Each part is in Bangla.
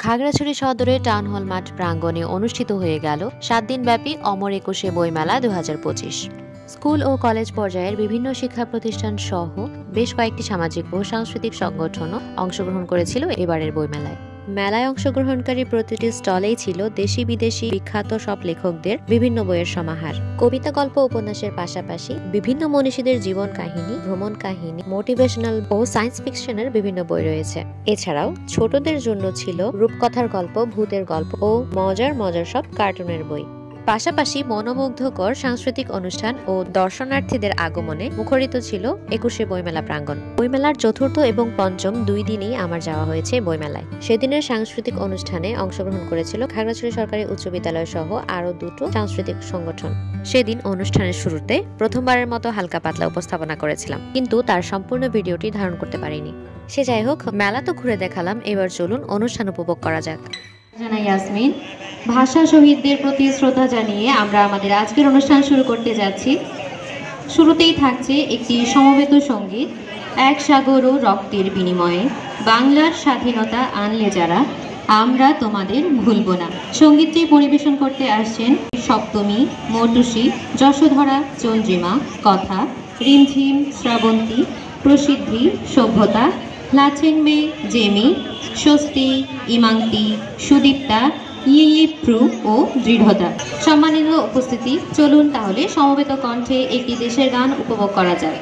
খাগড়াছড়ি সদরে টাউন হল মাঠ প্রাঙ্গণে অনুষ্ঠিত হয়ে গেল ৭ দিনব্যাপী অমর একুশে বইমেলা ২০২৫। স্কুল ও কলেজ পর্যায়ের বিভিন্ন শিক্ষা প্রতিষ্ঠান সহ বেশ কয়েকটি সামাজিক ও সাংস্কৃতিক সংগঠনও অংশগ্রহণ করেছিল এবারের বইমেলায়। মেলায় অংশগ্রহণকারী প্রতিটি স্টলেই ছিল দেশি বিদেশি বিখ্যাত সব লেখকদের বিভিন্ন বইয়ের সমাহার। কবিতা, গল্প, উপন্যাসের পাশাপাশি বিভিন্ন মনীষীদের জীবন কাহিনী, ভ্রমণ কাহিনী, মোটিভেশনাল ও সায়েন্স ফিকশনের বিভিন্ন বই রয়েছে। এছাড়াও ছোটদের জন্য ছিল রূপকথার গল্প, ভূতের গল্প ও মজার সব কার্টুনের বই। পাশাপাশি মনোমুগ্ধকর সাংস্কৃতিক অনুষ্ঠান ও দর্শনার্থীদের আগমনে মুখরিত ছিল একুশে বইমেলা প্রাঙ্গণ। বইমেলার চতুর্থ এবং পঞ্চম 2 দিনেই আমার যাওয়া হয়েছে বইমেলায়। সেদিনের সাংস্কৃতিক অনুষ্ঠানে অংশগ্রহণ করেছিল খাগড়াছড়ি সরকারি উচ্চ বিদ্যালয় সহ আরো 2টো সাংস্কৃতিক সংগঠন। সেদিন অনুষ্ঠানের শুরুতে প্রথমবারের মতো হালকা পাতলা উপস্থাপনা করেছিলাম, কিন্তু তার সম্পূর্ণ ভিডিওটি ধারণ করতে পারিনি। সে যাই হোক, মেলা তো ঘুরে দেখালাম, এবার চলুন অনুষ্ঠান উপভোগ করা যাক। ইয়াসমিন, ভাষা শহীদদের প্রতি শ্রদ্ধা জানিয়ে আমরা আমাদের আজকের অনুষ্ঠান শুরু করতে যাচ্ছি। শুরুতেই থাকছে একটি সমবেত সঙ্গীত, এক সাগর ও রক্তের বিনিময়ে বাংলার স্বাধীনতা আনলে যারা, আমরা তোমাদের ভুলব না। সঙ্গীতটি পরিবেশন করতে আসছেন সপ্তমী, মটুসী, যশোধরা, চন্দ্রিমা, কথা, রিমঝিম, শ্রাবন্তী, প্রসিদ্ধি, সভ্যতা, লাচেনমে, জেমি, স্বস্তি, ইমাংতি, সুদীপ্তা, ইপ্রু ও দৃঢ়তা। সম্মানিত উপস্থিতি, চলুন তাহলে সমবেত কণ্ঠে একটি দেশের গান উপভোগ করা যাক।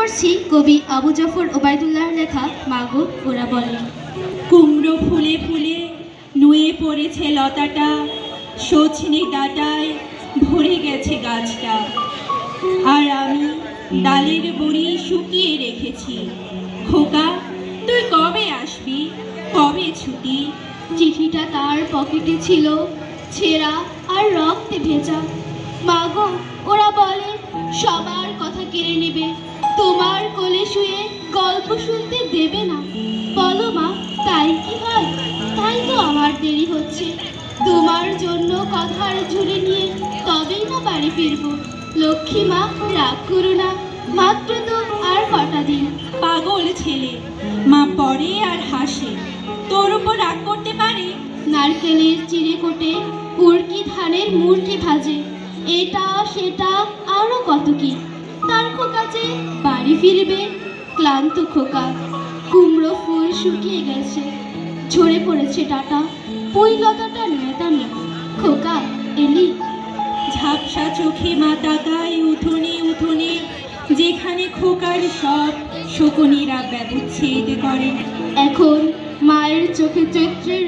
করছি কবি আবু জাফর ওবায়দুল্লাহর লেখা মাগো ওরা বলে। কুমড়ো ফুলে ফুলে নুয়ে পড়েছে লতাটা, সজনে ডাঁটায় ভরে গেছে গাছটা, আর আমি ডালের বড়ি শুকিয়ে রেখেছি। খোকা, তুই কবে আসবি, কবে ছুটি? চিঠিটা তার পকেটে ছিল, ছেঁড়া আর রক্তে ভেজা। মাগো ওরা বলে সবার কথা কেড়ে নেবে, তোমার কোলে শুয়ে গল্প শুনতে দেবে না। বলো মা, তাই কি হয়? তাই তো আমার দেরি হচ্ছে। তোমার জন্য কথার ঝুড়ি নিয়ে তবেই না বাড়ি ফিরবো। লক্ষ্মী মা, রাগ করো না, মাত্র তো আর কটা দিন। পাগল ছেলে, মা পড়ে আর হাসে, তোর উপর রাগ করতে পারে? নারকেলের চিড়ে কোটে উড়কি ধানের মুরকি ভাজে, এটা সেটা আরো কত কি। তার খোকা যে বাড়ি ফিরবে, ক্লান্ত খোকা। কুমড়ো ফুল শুকিয়ে গেছে, ঝরে পড়েছে ডাটা, পুঁই লতাটা নেতানো। খোকা এলি? ঝাপসা চোখে মা তাকায় উঠোনে উঠোনে, যেখানে খোকার সব শকুনিরা ব্যবচ্ছেদ করে। এখন মায়ের চোখে চৈত্রের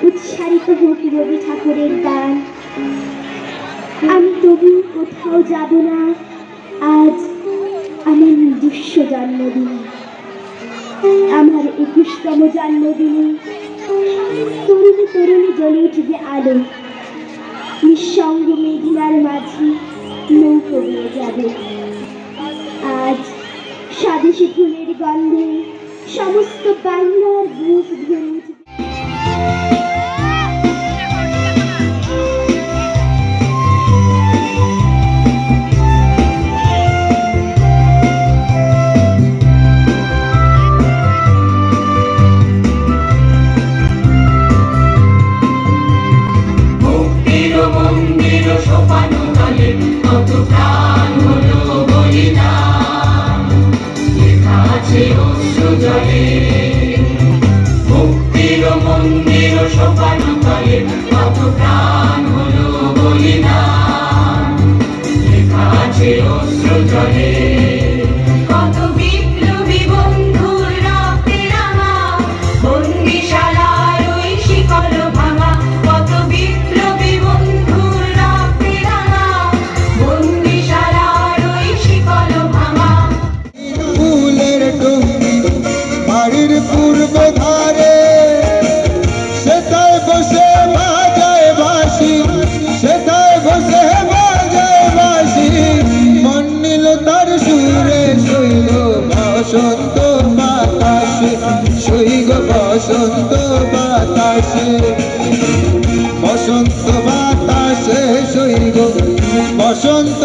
উচ্চারিত হোক রবি ঠাকুরের গান। আমি তবু কোথাও যাব না, আজ আমার নিজস্ব জন্মদিনে, আমার 21তম জন্মদিনে তরুণী তরুণী জ্বলে উঠবে আলো, নিঃসঙ্গ মেঘিনার মাঝে নৌকো বেয়ে যাবে। আজ স্বদেশী ফুলের গন্ধে সমস্ত বাংলার বুক ভরে উঠবে। মুক্তির মন্দির সোপান তলে কত প্রাণ হলো বলিদান, লেখা আছে অশ্রু জলে। কত বিপ্লবী বন্ধুর রক্তে রাঙা বন্দিশালার ওই শিকল ভাঙা, কত বিপ্লবী বন্ধুর রক্তে রাঙা বন্দিশালার ওই শিকল ভাঙা। ফুলের টুঙ্গি বাড়ির পূর্ব ধারে, সেটাই বসে বাজায় বাঁশি, সেটাই বসে বাজায় বাঁশি। মন নিল তার সুরে শৈল বসন্ত বাতাসে, শৈল বসন্ত বাতাসে, বসন্ত বাতাসে শৈল বসন্ত